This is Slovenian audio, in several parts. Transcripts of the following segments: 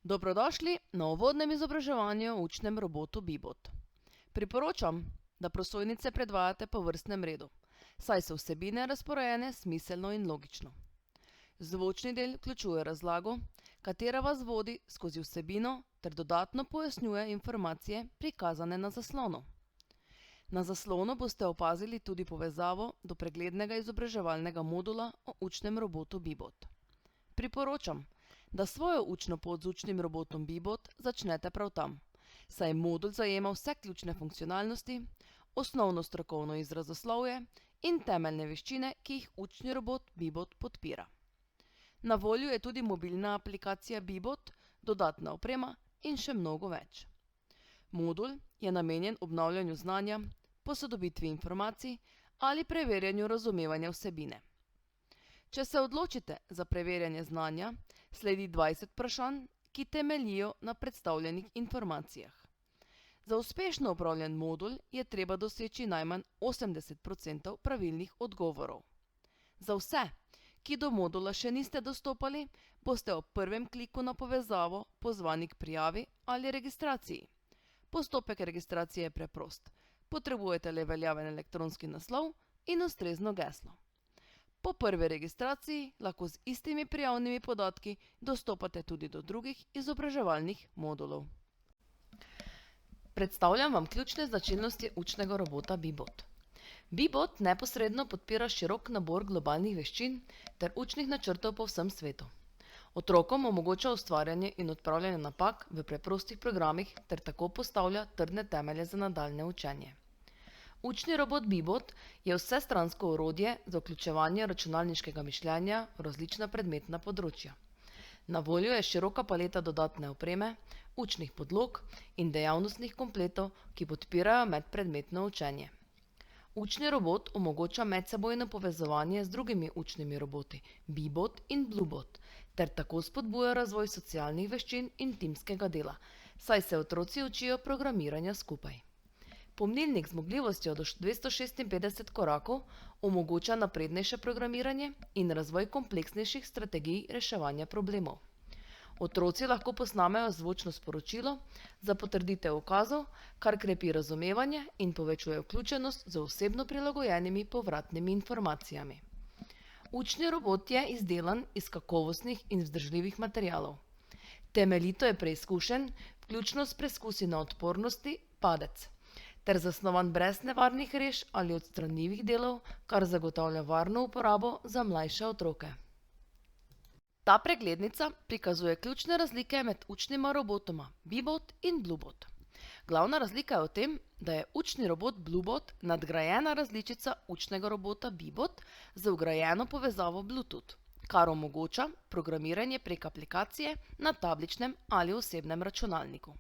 Dobrodošli na uvodnem izobraževanju o učnem robotu Bibot. Priporočam, da prosojnice predvajate po vrstnem redu, saj so vsebine razporejene smiselno in logično. Zvočni del vključuje razlago, katera vas vodi skozi vsebino ter dodatno pojasnjuje informacije prikazane na zaslonu. Na zaslonu boste opazili tudi povezavo do preglednega izobraževalnega modula o učnem robotu Bibot. Priporočam, da svojo učno pot z učnim robotom Bibot začnete prav tam, saj modul zajema vse ključne funkcionalnosti, osnovno strokovno izrazoslovje in temeljne veščine, ki jih učni robot Bibot podpira. Na voljo je tudi mobilna aplikacija Bibot, dodatna oprema in še mnogo več. Modul je namenjen obnavljanju znanja, posodobitvi informacij ali preverjanju razumevanja vsebine. Če se odločite za preverjanje znanja, sledi 20 vprašanj, ki temeljijo na predstavljenih informacijah. Za uspešno opravljen modul je treba doseči najmanj 80% pravilnih odgovorov. Za vse, ki do modula še niste dostopali, boste ob prvem kliku na povezavo pozvani k prijavi ali registraciji. Postopek registracije je preprost. Potrebujete le veljaven elektronski naslov in ustrezno geslo. Po prvi registraciji lahko z istimi prijavnimi podatki dostopate tudi do drugih izobraževalnih modulov. Predstavljam vam ključne značilnosti učnega robota Bibot. Bibot neposredno podpira širok nabor globalnih veščin ter učnih načrtov po vsem svetu. Otrokom omogoča ustvarjanje in odpravljanje napak v preprostih programih ter tako postavlja trdne temelje za nadaljnje učenje. Učni robot Bibot je vsestransko orodje za vključevanje računalniškega mišljenja v različna predmetna področja. Na voljo je široka paleta dodatne opreme, učnih podlog in dejavnostnih kompletov, ki podpirajo medpredmetno učenje. Učni robot omogoča medsebojno povezovanje z drugimi učnimi roboti Bibot in Bluebot ter tako spodbuja razvoj socialnih veščin in timskega dela, saj se otroci učijo programiranja skupaj. Pomnilnik z zmogljivostjo do 256 korakov omogoča naprednejše programiranje in razvoj kompleksnejših strategij reševanja problemov. Otroci lahko posnamejo zvočno sporočilo za potrditev ukazov, kar krepi razumevanje in povečuje vključenost z osebno prilagojenimi povratnimi informacijami. Učni robot je izdelan iz kakovostnih in vzdržljivih materialov. Temeljito je preizkušen, vključno s preskusi na odpornosti, padec, ter zasnovan brez nevarnih rež ali odstranljivih delov, kar zagotavlja varno uporabo za mlajše otroke. Ta preglednica prikazuje ključne razlike med učnima robotoma Bibot in Bluebot. Glavna razlika je v tem, da je učni robot Bluebot nadgrajena različica učnega robota Bibot z vgrajeno povezavo Bluetooth, kar omogoča programiranje prek aplikacije na tabličnem ali osebnem računalniku.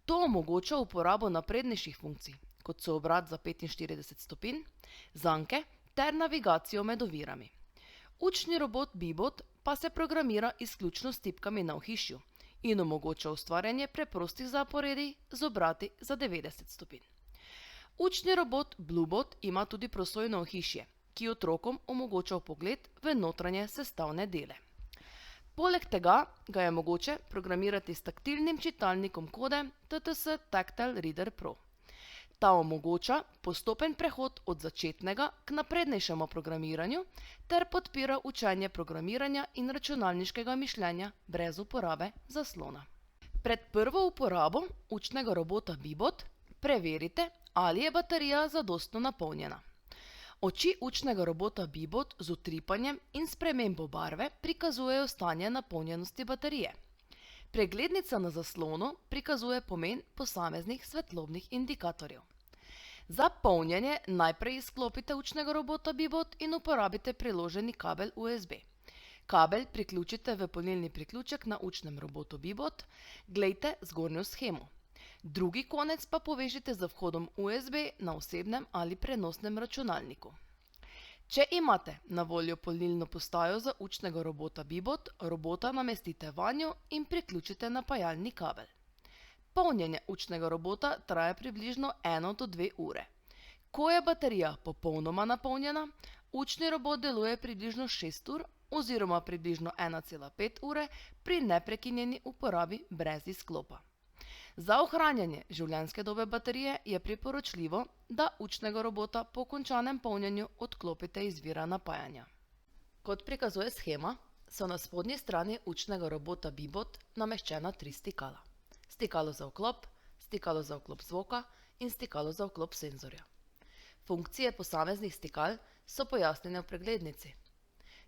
To omogoča uporabo naprednejših funkcij, kot so obrat za 45 stopinj, zanke ter navigacijo med ovirami. Učni robot Bibot pa se programira izključno s tipkami na ohišju in omogoča ustvarjanje preprostih zaporedij z obrati za 90 stopinj. Učni robot Bluebot ima tudi prosojno ohišje, ki otrokom omogoča vpogled v notranje sestavne dele. Poleg tega ga je mogoče programirati s taktilnim čitalnikom kode TTS Tactile Reader Pro. Ta omogoča postopen prehod od začetnega k naprednejšemu programiranju ter podpira učenje programiranja in računalniškega mišljenja brez uporabe zaslona. Pred prvo uporabo učnega robota Bibot preverite, ali je baterija zadostno napolnjena. Oči učnega robota Bibot z utripanjem in spremembo barve prikazujejo stanje napolnjenosti baterije. Preglednica na zaslonu prikazuje pomen posameznih svetlobnih indikatorjev. Za polnjenje najprej izklopite učnega robota Bibot in uporabite priloženi kabel USB. Kabel priključite v polnilni priključek na učnem robotu Bibot, glejte zgornjo shemo. Drugi konec pa povežite z vhodom USB na osebnem ali prenosnem računalniku. Če imate na voljo polnilno postajo za učnega robota Bibot, robota namestite vanjo in priključite napajalni kabel. Polnjenje učnega robota traja približno 1 do 2 ure. Ko je baterija popolnoma napolnjena, učni robot deluje približno 6 ur oziroma približno 1,5 ure pri neprekinjeni uporabi brez izklopa. Za ohranjanje življenjske dobe baterije je priporočljivo, da učnega robota po končanem polnjenju odklopite iz vira napajanja. Kot prikazuje shema, so na spodnji strani učnega robota Bibot nameščena 3 stikala. Stikalo za vklop, stikalo za vklop zvoka in stikalo za vklop senzorja. Funkcije posameznih stikal so pojasnjene v preglednici.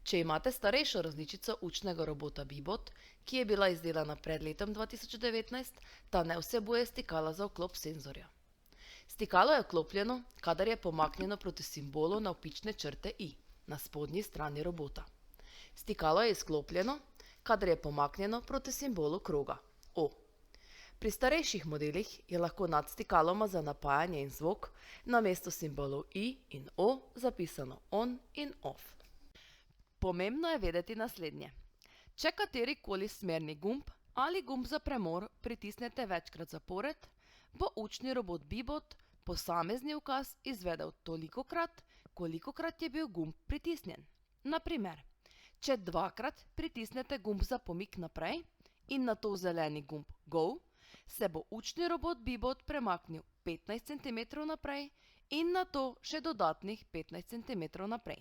Če imate starejšo različico učnega robota Bibot, ki je bila izdelana pred letom 2019, ta ne vsebuje stikala za vklop senzorja. Stikalo je vklopljeno, kadar je pomaknjeno proti simbolu navpične črte I na spodnji strani robota. Stikalo je izklopljeno, kadar je pomaknjeno proti simbolu kroga O. Pri starejših modelih je lahko nad stikaloma za napajanje in zvok namesto simbolov I in O zapisano on in off. Pomembno je vedeti naslednje. Če katerikoli smerni gumb ali gumb za premor pritisnete večkrat zapored, bo učni robot Bibot posamezni ukaz izvedel tolikokrat, kolikokrat je bil gumb pritisnjen. Na primer, če dvakrat pritisnete gumb za pomik naprej in nato zeleni gumb Go, se bo učni robot Bibot premaknil 15 cm naprej in nato še dodatnih 15 cm naprej.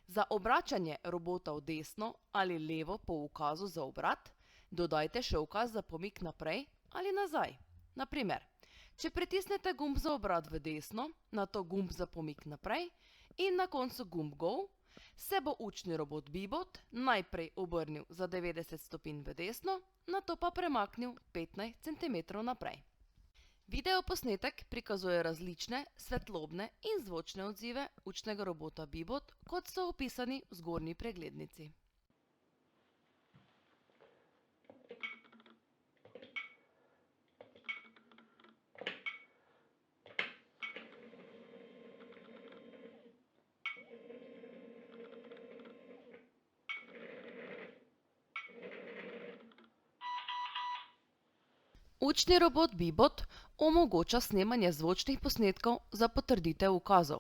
Za obračanje robota v desno ali levo po ukazu za obrat, dodajte še ukaz za pomik naprej ali nazaj. Na primer, če pritisnete gumb za obrat v desno, nato gumb za pomik naprej in na koncu gumb Go, se bo učni robot Bibot najprej obrnil za 90 stopinj v desno, nato pa premaknil 15 cm naprej. Videoposnetek prikazuje različne svetlobne in zvočne odzive učnega robota Bibot, kot so opisani v zgornji preglednici. Učni robot Bibot omogoča snemanje zvočnih posnetkov za potrditev ukazov,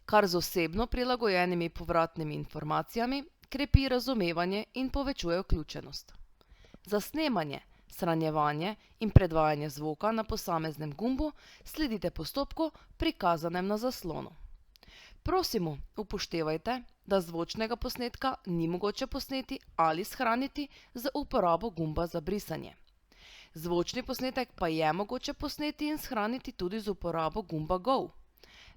kar z osebno prilagojenimi povratnimi informacijami krepi razumevanje in povečuje vključenost. Za snemanje, shranjevanje in predvajanje zvoka na posameznem gumbu sledite postopku, prikazanem na zaslonu. Prosimo, upoštevajte, da zvočnega posnetka ni mogoče posneti ali shraniti z uporabo gumba za brisanje. Zvočni posnetek pa je mogoče posneti in shraniti tudi z uporabo gumba Go.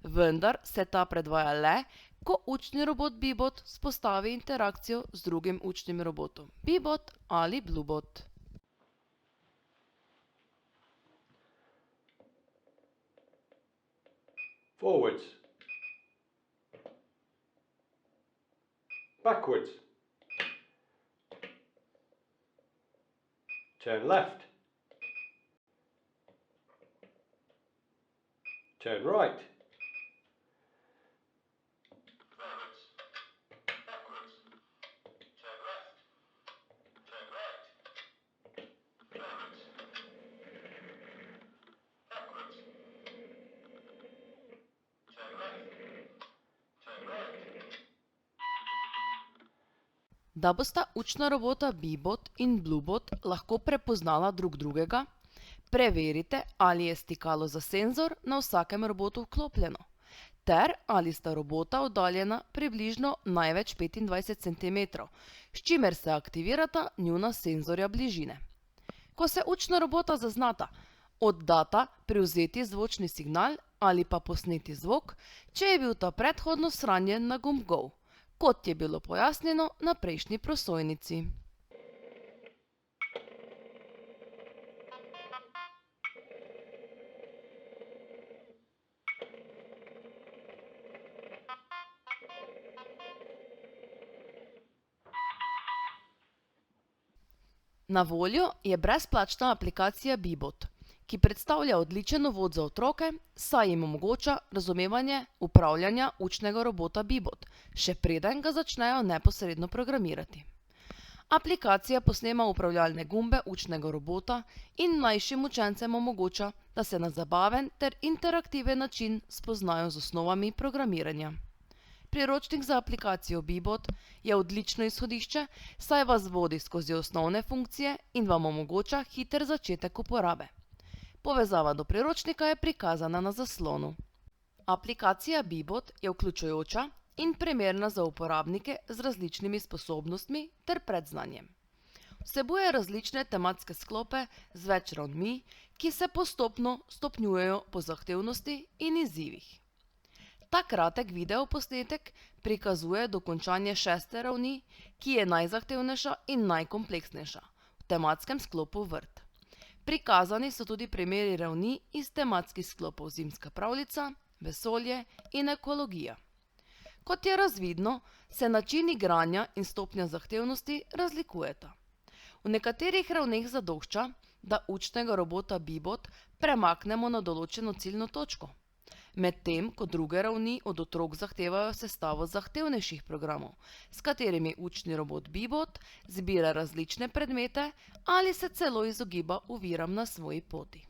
Vendar se ta predvaja le, ko učni robot Bibot vzpostavi interakcijo z drugim učnim robotom Bibot ali Bluebot. Forwards. Backwards. Turn left. Turn right. Forwards. Backwards. Turn left. Turn right. Forwards. Backwards. Turn left. Turn right. Da bosta učna robota Bibot in Bluebot lahko prepoznala drug drugega, preverite, ali je stikalo za senzor na vsakem robotu vklopljeno, ter ali sta robota oddaljena približno največ 25 cm, s čimer se aktivirata njuna senzorja bližine. Ko se učna robota zaznata, oddata prevzeti zvočni signal ali pa posneti zvok, če je bil ta predhodno shranjen na gumb Go, kot je bilo pojasnjeno na prejšnji prosojnici. Na voljo je brezplačna aplikacija Bibot, ki predstavlja odličen uvod za otroke, saj jim omogoča razumevanje upravljanja učnega robota Bibot, še preden ga začnejo neposredno programirati. Aplikacija posnema upravljalne gumbe učnega robota in mlajšim učencem omogoča, da se na zabaven ter interaktiven način spoznajo z osnovami programiranja. Priročnik za aplikacijo Bibot je odlično izhodišče, saj vas vodi skozi osnovne funkcije in vam omogoča hiter začetek uporabe. Povezava do priročnika je prikazana na zaslonu. Aplikacija Bibot je vključujoča in primerna za uporabnike z različnimi sposobnostmi ter predznanjem. Vsebuje različne tematske sklope z več ravnmi, ki se postopno stopnjujejo po zahtevnosti in izzivih. Ta kratek videoposnetek prikazuje dokončanje 6. ravni, ki je najzahtevnejša in najkompleksnejša v tematskem sklopu Vrt. Prikazani so tudi primeri ravni iz tematskih sklopov Zimska pravljica, Vesolje in Ekologija. Kot je razvidno, se način igranja in stopnja zahtevnosti razlikujeta. V nekaterih ravneh zadošča, da učnega robota Bibot premaknemo na določeno ciljno točko, medtem ko druge ravni od otrok zahtevajo sestavo zahtevnejših programov, s katerimi učni robot Bibot zbira različne predmete ali se celo izogiba oviram na svoji poti.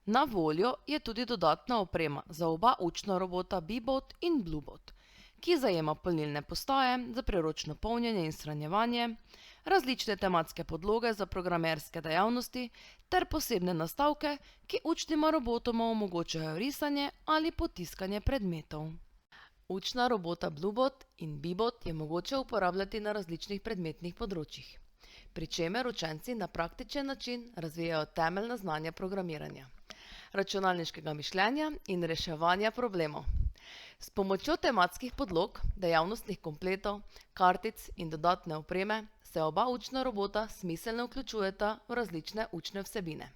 Na voljo je tudi dodatna oprema za oba učna robota Bibot in Bluebot, ki zajema polnilne postaje za priročno polnjenje in shranjevanje, različne tematske podloge za programerske dejavnosti ter posebne nastavke, ki učnima robotoma omogočajo risanje ali potiskanje predmetov. Učna robota Bluebot in Bibot je mogoče uporabljati na različnih predmetnih področjih, pri čemer učenci na praktičen način razvijajo temeljna znanja programiranja, računalniškega mišljenja in reševanja problemov. S pomočjo tematskih podlog, dejavnostnih kompletov, kartic in dodatne opreme se oba učna robota smiselno vključujeta v različne učne vsebine.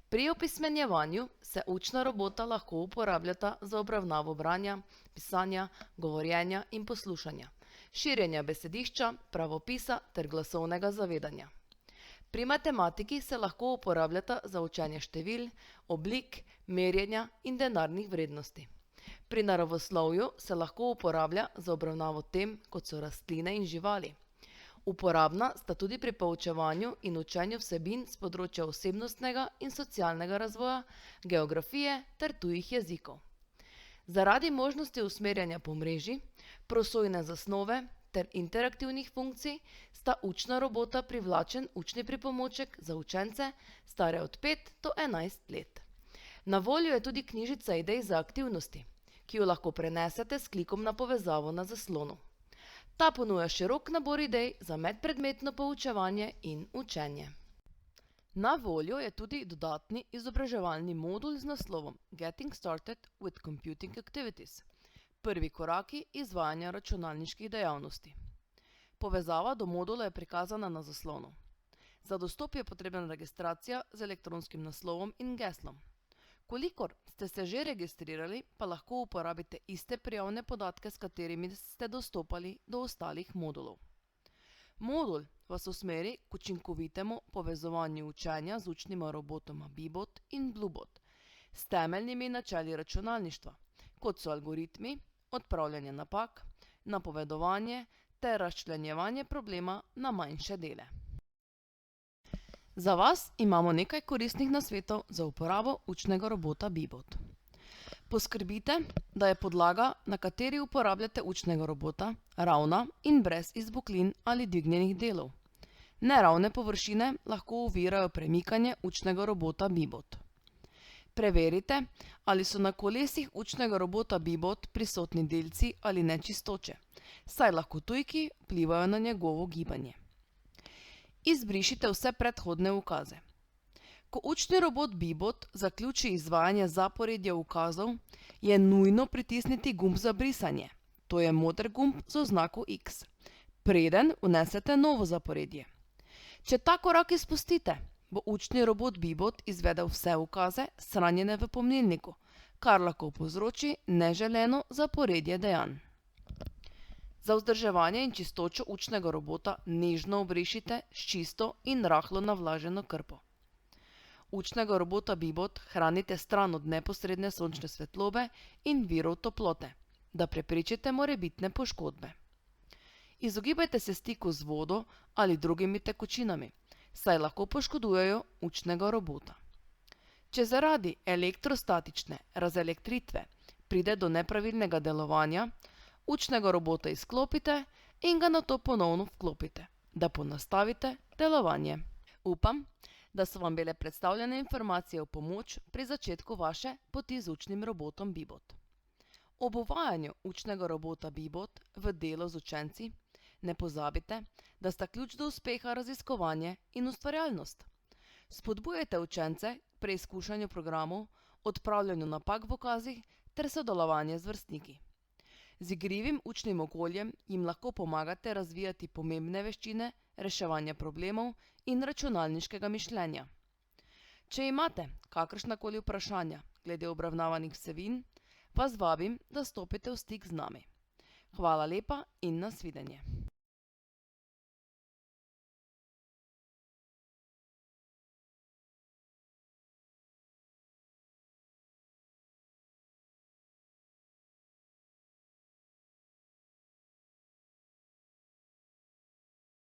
Pri opismenjevanju se učna robota lahko uporabljata za obravnavo branja, pisanja, govorjenja in poslušanja, širjenja besedišča, pravopisa ter glasovnega zavedanja. Pri matematiki se lahko uporabljata za učenje števil, oblik, merjenja in denarnih vrednosti. Pri naravoslovju se lahko uporablja za obravnavo tem, kot so rastline in živali. Uporabna sta tudi pri poučevanju in učenju vsebin s področja osebnostnega in socialnega razvoja, geografije ter tujih jezikov. Zaradi možnosti usmerjanja po mreži, prosojne zasnove ter interaktivnih funkcij sta učna robota privlačen učni pripomoček za učence, stare od 5 do 11 let. Na voljo je tudi knjižica idej za aktivnosti, ki jo lahko prenesete s klikom na povezavo na zaslonu. Ta ponuja širok nabor idej za medpredmetno poučevanje in učenje. Na voljo je tudi dodatni izobraževalni modul z naslovom Getting Started with Computing Activities. Prvi koraki izvajanja računalniških dejavnosti. Povezava do modula je prikazana na zaslonu. Za dostop je potrebna registracija z elektronskim naslovom in geslom. Kolikor ste se že registrirali, pa lahko uporabite iste prijavne podatke, s katerimi ste dostopali do ostalih modulov. Modul vas usmeri k učinkovitemu povezovanju učenja z učnima robotoma Bibot in Bluebot s temeljnimi načeli računalništva, kot so algoritmi, odpravljanje napak, napovedovanje ter razčlenjevanje problema na manjše dele. Za vas imamo nekaj koristnih nasvetov za uporabo učnega robota Bibot. Poskrbite, da je podlaga, na kateri uporabljate učnega robota, ravna in brez izboklin ali dvignjenih delov. Neravne površine lahko ovirajo premikanje učnega robota Bibot. Preverite, ali so na kolesih učnega robota Bibot prisotni delci ali nečistoče, saj lahko tujki vplivajo na njegovo gibanje. Izbrišite vse predhodne ukaze. Ko učni robot Bibot zaključi izvajanje zaporedja ukazov, je nujno pritisniti gumb za brisanje, to je moder gumb z oznako X, preden vnesete novo zaporedje. Če ta korak izpustite, bo učni robot Bibot izvedel vse ukaze, shranjene v pomnilniku, kar lahko povzroči neželeno zaporedje dejanj. Za vzdrževanje in čistočo učnega robota nežno obrišite s čisto in rahlo navlaženo krpo. Učnega robota Bibot hranite stran od neposredne sončne svetlobe in virov toplote, da preprečite morebitne poškodbe. Izogibajte se stiku z vodo ali drugimi tekočinami, saj lahko poškodujejo učnega robota. Če zaradi elektrostatične razelektritve pride do nepravilnega delovanja, učnega robota izklopite in ga nato ponovno vklopite, da ponastavite delovanje. Upam, da so vam bile predstavljene informacije v pomoč pri začetku vaše poti z učnim robotom Bibot. Ob uvajanju učnega robota Bibot v delo z učenci ne pozabite, da sta ključ do uspeha raziskovanje in ustvarjalnost. Spodbujajte učence k preizkušanju programov, odpravljanju napak v ukazih ter sodelovanje z vrstniki. Z igrivim učnim okoljem jim lahko pomagate razvijati pomembne veščine reševanja problemov in računalniškega mišljenja. Če imate kakršnakoli vprašanja glede obravnavanih vsebin, vas vabim, da stopite v stik z nami. Hvala lepa in nasvidenje.